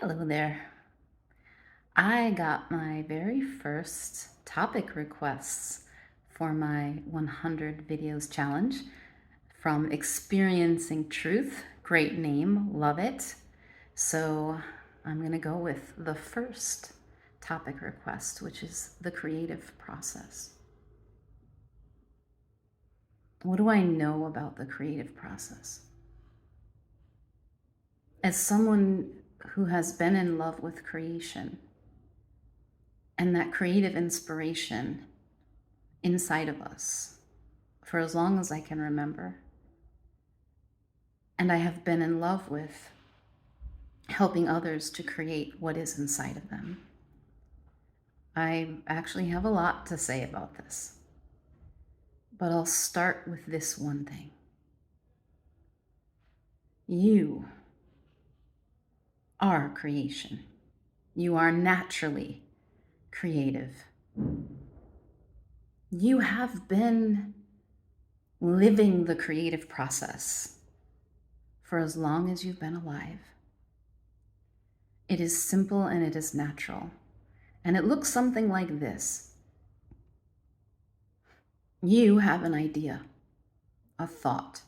Hello there. I got my very first topic requests for my 100 videos challenge from Experiencing Truth. Great name, love it. So I'm going to go with the first topic request, which is the creative process. What do I know about the creative process? As someone who has been in love with creation, and that creative inspiration inside of us for as long as I can remember. And I have been in love with helping others to create what is inside of them. I actually have a lot to say about this, but I'll start with this one thing. You are creation. You are naturally creative. You have been living the creative process for as long as you've been alive. It is simple and it is natural. And it looks something like this. You have an idea, a thought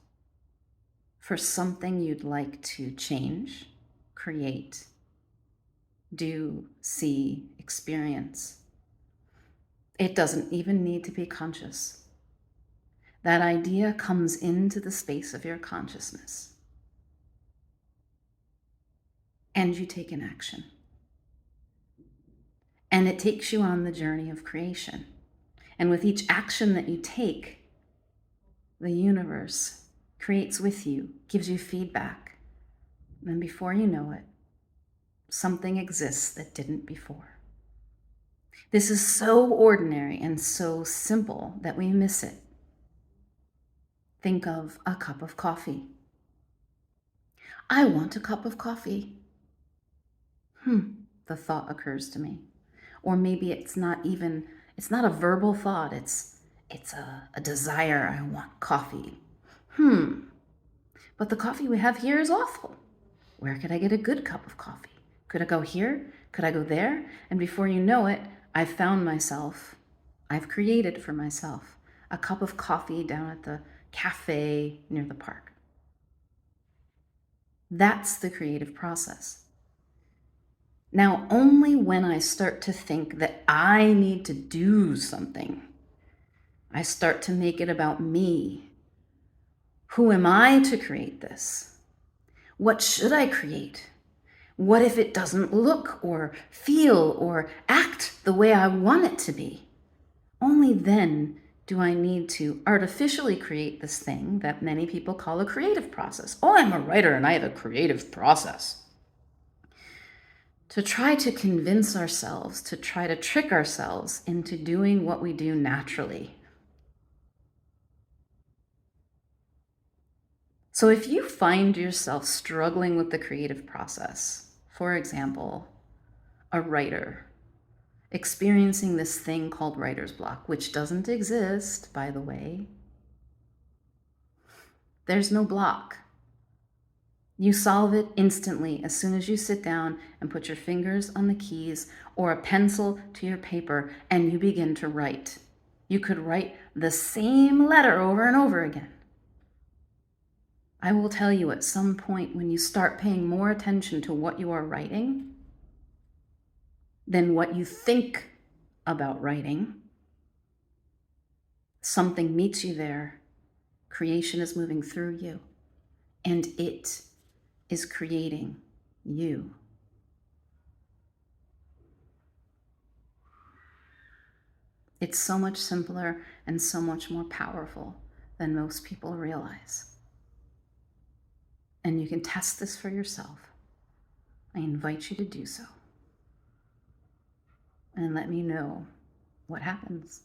for something you'd like to change, create, do, see, experience. It doesn't even need to be conscious. That idea comes into the space of your consciousness. And you take an action. And it takes you on the journey of creation. And with each action that you take, the universe creates with you, gives you feedback. And before you know it, something exists that didn't before. This is so ordinary and so simple that we miss it. Think of a cup of coffee. I want a cup of coffee. The thought occurs to me. Or maybe it's not a verbal thought, it's a desire. I want coffee. But the coffee we have here is awful. Where could I get a good cup of coffee? Could I go here? Could I go there? And before you know it, I've created for myself a cup of coffee down at the cafe near the park. That's the creative process. Now, only when I start to think that I need to do something, I start to make it about me. Who am I to create this? What should I create? What if it doesn't look or feel or act the way I want it to be? Only then do I need to artificially create this thing that many people call a creative process. Oh, I'm a writer and I have a creative process. To try to convince ourselves, to try to trick ourselves into doing what we do naturally. So if you find yourself struggling with the creative process, for example, a writer experiencing this thing called writer's block, which doesn't exist, by the way, there's no block. You solve it instantly as soon as you sit down and put your fingers on the keys or a pencil to your paper and you begin to write. You could write the same letter over and over again. I will tell you at some point when you start paying more attention to what you are writing than what you think about writing, something meets you there. Creation is moving through you and it is creating you. It's so much simpler and so much more powerful than most people realize. And you can test this for yourself. I invite you to do so. And let me know what happens.